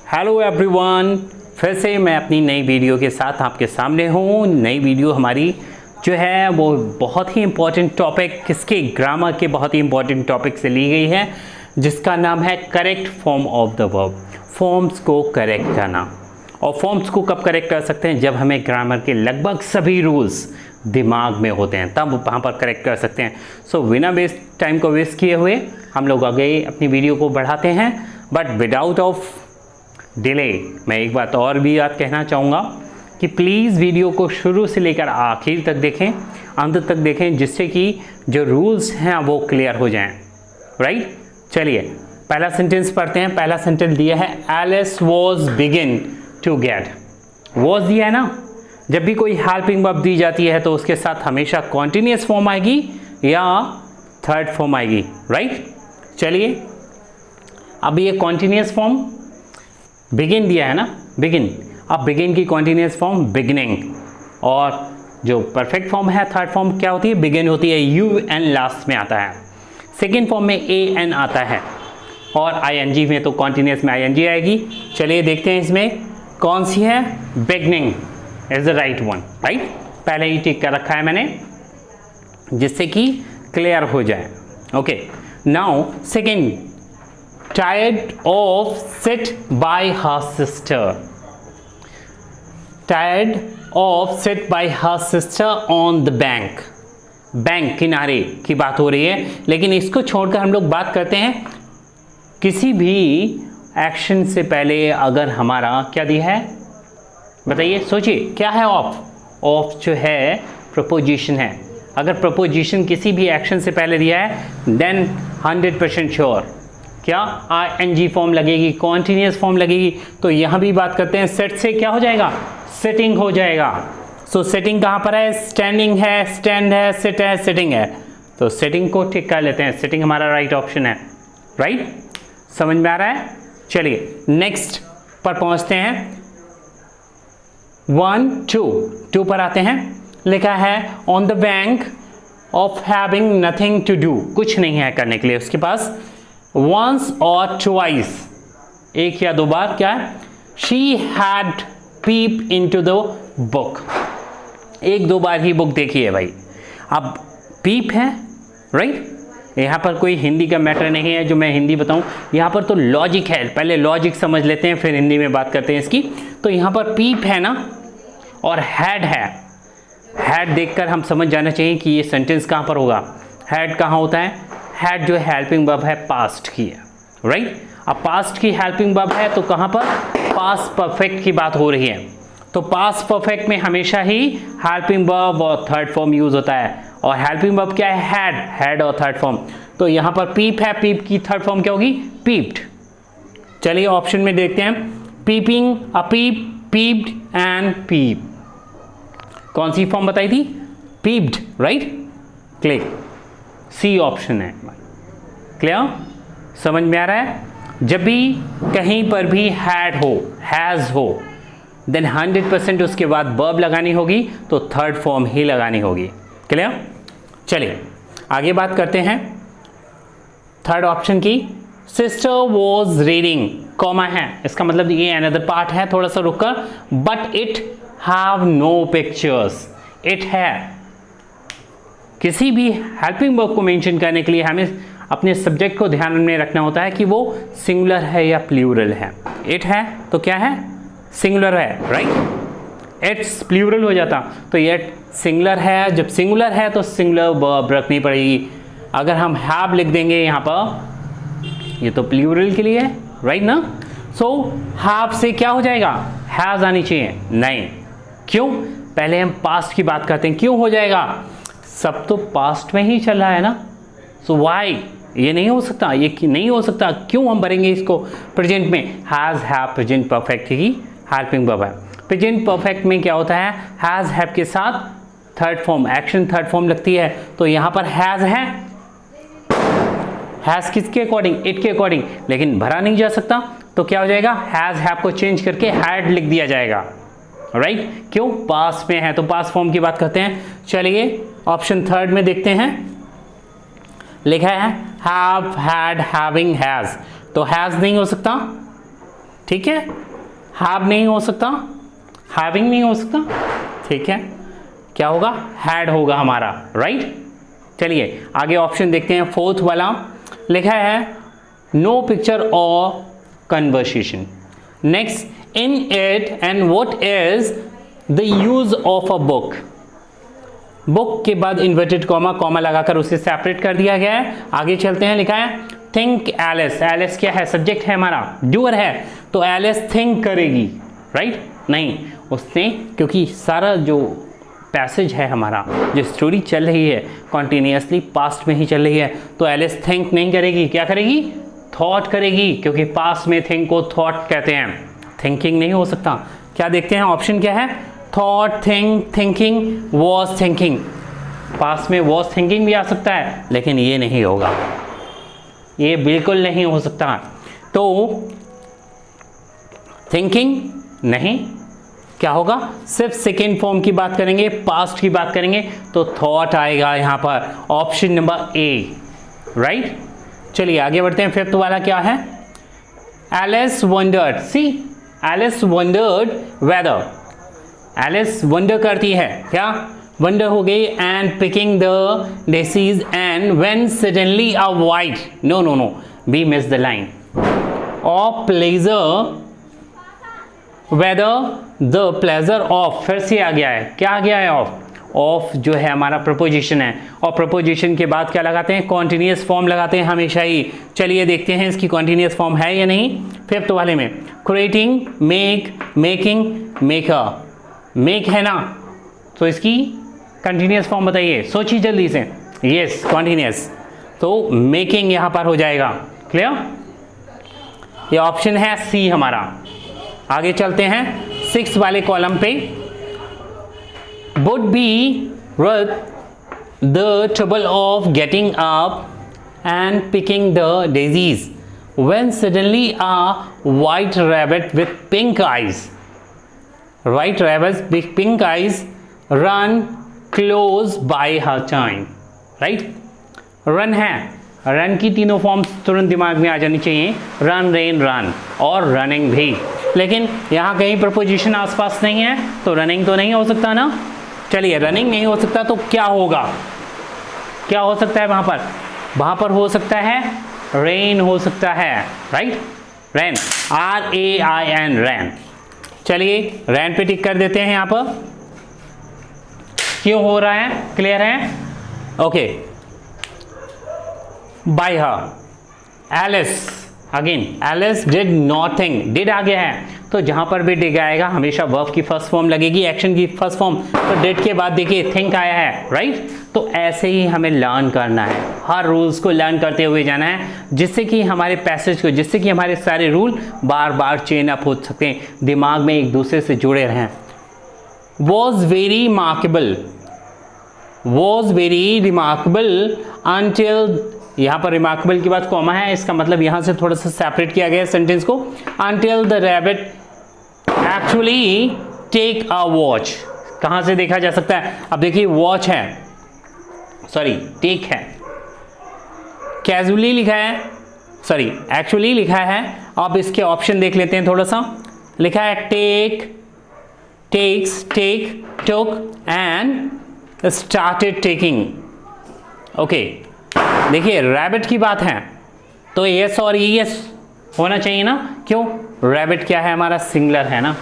Hello everyone, फिर से मैं अपनी नई वीडियो के साथ आपके सामने हूँ। नई वीडियो हमारी जो है वो बहुत ही इम्पॉर्टेंट टॉपिक, किसके ग्रामर के बहुत ही इम्पॉर्टेंट टॉपिक से ली गई है, जिसका नाम है correct form of the verb. Forms को करेक्ट करना। और फॉर्म्स को कब करेक्ट कर सकते हैं? जब हमें ग्रामर के लगभग सभी रूल्स दिमाग में होते हैं, तब वहाँ पर करेक्ट कर सकते हैं। सो बिना वेस्ट टाइम को वेस्ट किए हुए हम लोग आगे अपनी वीडियो को बढ़ाते हैं, बट विदाउट ऑफ डिले मैं एक बात और भी याद कहना चाहूँगा कि प्लीज़ वीडियो को शुरू से लेकर आखिर तक देखें, अंत तक देखें, जिससे कि जो रूल्स हैं वो क्लियर हो जाएं। राइट, चलिए पहला सेंटेंस पढ़ते हैं। पहला सेंटेंस दिया है Alice was begin to get. Was दिया है ना, जब भी कोई हेल्पिंग वर्ब दी जाती है तो उसके साथ हमेशा कॉन्टिन्यूस फॉर्म आएगी या थर्ड फॉर्म आएगी। राइट, चलिए अब ये कॉन्टिन्यूस फॉर्म बिगिन दिया है ना, बिगिन। अब बिगिन की कॉन्टिन्यूस फॉर्म बिगिनिंग, और जो परफेक्ट फॉर्म है थर्ड फॉर्म क्या होती है? बिगिन होती है, यू एन लास्ट में आता है। सेकेंड फॉर्म में ए एन आता है, और आईएनजी में तो कॉन्टिन्यूस में आईएनजी आएगी। चलिए देखते हैं इसमें कौन सी है। Beginning is the right one. Right, पहले ही टिक कर रखा है मैंने, जिससे कि क्लियर हो जाए। Okay, now second, tired of sit by her sister. Tired of sit by her sister on the bank. Bank किनारे की बात हो रही है, लेकिन इसको छोड़कर हम लोग बात करते हैं किसी भी एक्शन से पहले अगर हमारा क्या दिया है, बताइए, सोचिए क्या है? ऑफ। ऑफ जो है प्रपोजिशन है। अगर प्रपोजिशन किसी भी एक्शन से पहले दिया है देन 100% श्योर क्या आईएनजी फॉर्म लगेगी, कॉन्टिन्यूस फॉर्म लगेगी। तो यहाँ भी बात करते हैं सेट से क्या हो जाएगा? सिटिंग हो जाएगा। सो सिटिंग कहाँ पर है? स्टैंडिंग है, स्टैंड है, सिट है, सिटिंग है। तो सिटिंग को ठीक कर लेते हैं, सिटिंग हमारा राइट ऑप्शन है। राइट, समझ में आ रहा है? चलिए नेक्स्ट पर पहुँचते हैं। 1 2 पर आते हैं। लिखा है on the bank of having nothing to do, कुछ नहीं है करने के लिए उसके पास। Once or twice, एक या दो बार क्या है? She had peeped into the book, एक दो बार ही बुक देखी है भाई। अब पीप है, राइट। यहाँ पर कोई हिंदी का मैटर नहीं है जो मैं हिंदी बताऊँ, यहाँ पर तो लॉजिक है। पहले लॉजिक समझ लेते हैं फिर हिंदी में बात करते हैं इसकी। तो यहाँ पर पीप है ना, और हैड है। हैड देखकर हम समझ जाना चाहिए कि ये सेंटेंस कहाँ पर होगा। हैड कहाँ होता है? हैड जो हेल्पिंग वर्ब है पास्ट की है। राइट, अब पास्ट की हेल्पिंग वर्ब है तो कहाँ पर? पास्ट परफेक्ट की बात हो रही है। तो पास्ट परफेक्ट में हमेशा ही हेल्पिंग वर्ब और थर्ड फॉर्म यूज होता है। और हेल्पिंग वर्ब क्या है? हैड, हैड और थर्ड फॉर्म। तो यहाँ पर पीप है, पीप की थर्ड फॉर्म क्या होगी? पीप्ड। चलिए ऑप्शन में देखते हैं। Peeping, a peep, peeped and peep. कौन सी फॉर्म बताई थी? Peeped. Right, click, C option है। क्लियर, समझ में आ रहा है? जब भी कहीं पर भी हैड हो, हैज हो, देन 100% उसके बाद वर्ब लगानी होगी, तो थर्ड फॉर्म ही लगानी होगी। क्लियर, चलिए आगे बात करते हैं थर्ड ऑप्शन की। सिस्टर वॉज रीडिंग, कॉमा है, इसका मतलब ये अनदर पार्ट है, थोड़ा सा रुककर। But it have no pictures, it है। किसी भी हेल्पिंग वर्ब को मेंशन करने के लिए हमें अपने सब्जेक्ट को ध्यान में रखना होता है कि वो सिंगुलर है या प्लूरल है। इट है तो क्या है? सिंगुलर है। राइट, इट्स प्लूरल हो जाता, तो ये सिंगुलर है। जब सिंगुलर है तो सिंगुलर वर्ब रखनी पड़ेगी। अगर हम हैव लिख देंगे यहाँ पर, ये तो प्लूरल के लिए है, राइट ना। सो हैव से क्या हो जाएगा? हैज आनी चाहिए। नहीं, क्यों? पहले हम पास्ट की बात करते हैं। क्यों हो जाएगा? सब तो पास्ट में ही चल रहा है ना। सो वाई, ये नहीं हो सकता, ये नहीं हो सकता। क्यों हम भरेंगे इसको प्रेजेंट में? हैज, हैव प्रेजेंट परफेक्ट की हेल्पिंग वर्ब है। प्रेजेंट परफेक्ट में क्या होता है? हैज, हैव के साथ third form, action third form लगती है। तो यहाँ पर हैज है, हैज किसके अकॉर्डिंग? इट के अकॉर्डिंग, लेकिन भरा नहीं जा सकता। तो क्या हो जाएगा? हैज, हैव को चेंज करके हैड लिख दिया जाएगा। राइट, क्यों? पास में है तो पास फॉर्म की बात करते हैं। चलिए ऑप्शन थर्ड में देखते हैं। लिखा है हैव, हैड, हैविंग, हैज, तो हैज नहीं हो सकता। ठीक है, हैव नहीं हो सकता, हैविंग नहीं हो सकता, ठीक है, क्या होगा, हैड होगा हमारा, राइट। चलिए आगे ऑप्शन देखते हैं। फोर्थ वाला लिखा है नो पिक्चर और conversation. Next, in it and what is the use of a book. Book के बाद इन्वर्टेड कॉमा, कॉमा लगाकर उसे सेपरेट कर दिया गया है। आगे चलते हैं, लिखा है थिंक एलिस। एलिस क्या है, सब्जेक्ट है हमारा, डूअर है, तो एलिस थिंक करेगी, राइट, नहीं उसने, क्योंकि सारा जो पैसेज है हमारा, जो स्टोरी चल रही है कॉन्टिन्यूसली पास्ट में ही चल रही है, तो एलिस थिंक नहीं करेगी, क्या करेगी, थॉट करेगी, क्योंकि पास्ट में थिंक को थॉट कहते हैं, थिंकिंग नहीं हो सकता। क्या देखते हैं, ऑप्शन क्या है, thought, think, thinking, was thinking. Past में वॉज थिंकिंग भी आ सकता है, लेकिन ये नहीं होगा, ये बिल्कुल नहीं हो सकता। तो थिंकिंग नहीं, क्या होगा, सिर्फ सेकेंड फॉर्म की बात करेंगे, पास्ट की बात करेंगे, तो थॉट आएगा यहाँ पर, ऑप्शन नंबर ए, राइट। चलिए आगे बढ़ते हैं। फिफ्थ वाला क्या है, Alice wondered. See, Alice wondered whether, Alice wonder करती है, क्या वंडर हो गई, and picking the daisies and when suddenly a white, no no no, we miss the line, of pleasure whether the pleasure of, फिर से आ गया है, क्या आ गया है, ऑफ जो है हमारा प्रपोजिशन है, और प्रपोजिशन के बाद क्या लगाते हैं, कॉन्टिन्यूस फॉर्म लगाते हैं हमेशा ही। चलिए देखते हैं इसकी कॉन्टिन्यूस फॉर्म है या नहीं। फिफ्थ वाले में creating, make, making, maker, make है ना, तो इसकी कंटिन्यूस फॉर्म बताइए, सोचिए जल्दी से, यस कॉन्टिन्यूस, तो मेकिंग यहां पर हो जाएगा, क्लियर, ये ऑप्शन है सी हमारा। आगे चलते हैं 6 वाले कॉलम पे, would be worth the trouble of getting up and picking the daisies when suddenly a white rabbit with pink eyes, white rabbit with pink eyes run close by her time, right, run है, run की तीनों form तुरंत दिमाग में आ जानी चाहिए, run, rain, run, और running भी, लेकिन यहाँ कहीं प्रपोजिशन आसपास नहीं है, तो रनिंग तो नहीं हो सकता ना। चलिए रनिंग नहीं हो सकता तो क्या होगा, क्या हो सकता है वहाँ पर हो सकता है रेन हो सकता है, राइट, रैन, RAIN, रैन। चलिए रैन पे टिक कर देते हैं यहाँ पर, क्यों हो रहा है, क्लियर है, okay. By her, Alice, again Alice did nothing, did आ गया है, तो जहां पर भी डिड आएगा हमेशा वर्ब की फर्स्ट फॉर्म लगेगी, एक्शन की फर्स्ट फॉर्म, तो डिड के बाद देखिए थिंक आया है, राइट। तो ऐसे ही हमें लर्न करना है, हर रूल्स को लर्न करते हुए जाना है, जिससे कि हमारे पैसेज को, जिससे कि हमारे सारे रूल बार बार चेन अप हो सकते हैं, दिमाग में एक दूसरे से जुड़े रहें। Was very remarkable, was very remarkable until, यहाँ पर रिमार्केबल के बाद कॉमा है, इसका मतलब यहाँ से थोड़ा सा सेपरेट किया गया है सेंटेंस को, until the rabbit actually take a watch. कहाँ से देखा जा सकता है, अब देखिए वॉच है, सॉरी टेक है, कैजुअली लिखा है, सॉरी एक्चुअली लिखा है। अब इसके ऑप्शन देख लेते हैं थोड़ा सा, लिखा है take, takes, take, took and started taking, okay. देखिए रैबिट की बात है तो यस और यस होना चाहिए ना, क्यों, रैबिट क्या है हमारा, सिंगलर है ना,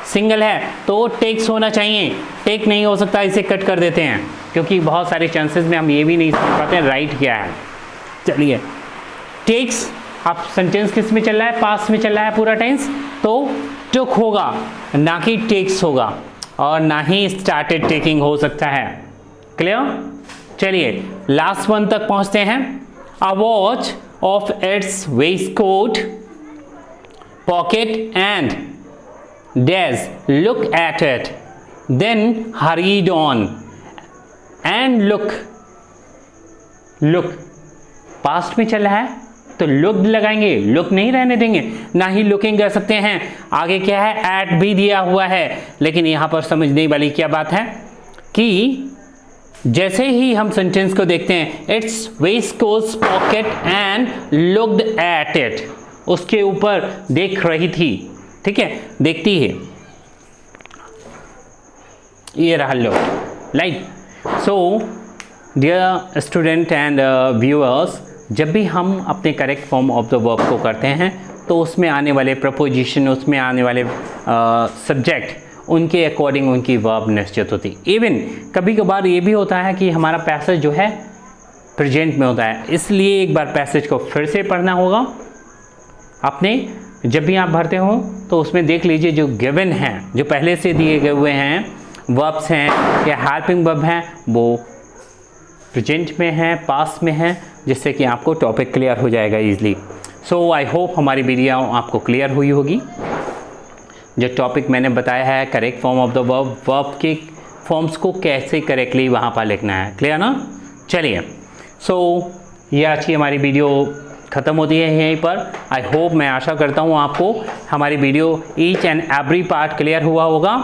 सिंगल है तो टेक्स होना चाहिए, टेक नहीं हो सकता, इसे कट कर देते हैं, क्योंकि बहुत सारे चांसेस में हम ये भी नहीं समझ पाते हैं राइट क्या है। चलिए टेक्स, अब सेंटेंस किस में चल रहा है, पास्ट में चल रहा है पूरा टेंस, तो टुक होगा ना कि टेक्स होगा, और ना ही स्टार्टेड टेकिंग हो सकता है, क्लियर। चलिए लास्ट वन तक पहुंचते हैं। A watch of its waistcoat pocket and days look at it then hurried on and look, look past में चल रहा है तो लुक लगाएंगे, लुक नहीं रहने देंगे, ना ही लुकिंग कर सकते हैं। आगे क्या है, एट भी दिया हुआ है, लेकिन यहां पर समझने वाली क्या बात है कि जैसे ही हम सेंटेंस को देखते हैं, it's waistcoat pocket and looked at it, उसके ऊपर देख रही थी, ठीक है, देखती है, ये रहा लो, like. So dear student and viewers, जब भी हम अपने correct form of the verb को करते हैं तो उसमें आने वाले प्रपोजिशन, उसमें आने वाले सब्जेक्ट, उनके अकॉर्डिंग उनकी वर्ब निश्चित होती। इवन कभी कभार ये भी होता है कि हमारा पैसेज जो है प्रेजेंट में होता है, इसलिए एक बार पैसेज को फिर से पढ़ना होगा अपने। जब भी आप भरते हो तो उसमें देख लीजिए जो गिवन हैं, जो पहले से दिए गए हुए हैं वर्ब्स हैं या हेल्पिंग वर्ब हैं, वो प्रेजेंट में हैं, पास्ट में हैं, जिससे कि आपको टॉपिक क्लियर हो जाएगा ईजिली। सो आई होप हमारी वीडियो आपको क्लियर हुई होगी। जो टॉपिक मैंने बताया है correct form of the verb, verb के फॉर्म्स को कैसे करेक्टली वहाँ पर लिखना है, क्लियर ना। चलिए, सो ये आज की हमारी वीडियो ख़त्म होती है यहीं पर। आई होप, मैं आशा करता हूँ आपको हमारी video each and every part clear हुआ होगा।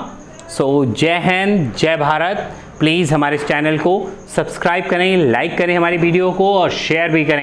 सो जय हिंद, जय भारत। प्लीज़ हमारे इस चैनल को सब्सक्राइब करें, लाइक करें हमारी वीडियो को और शेयर भी करें।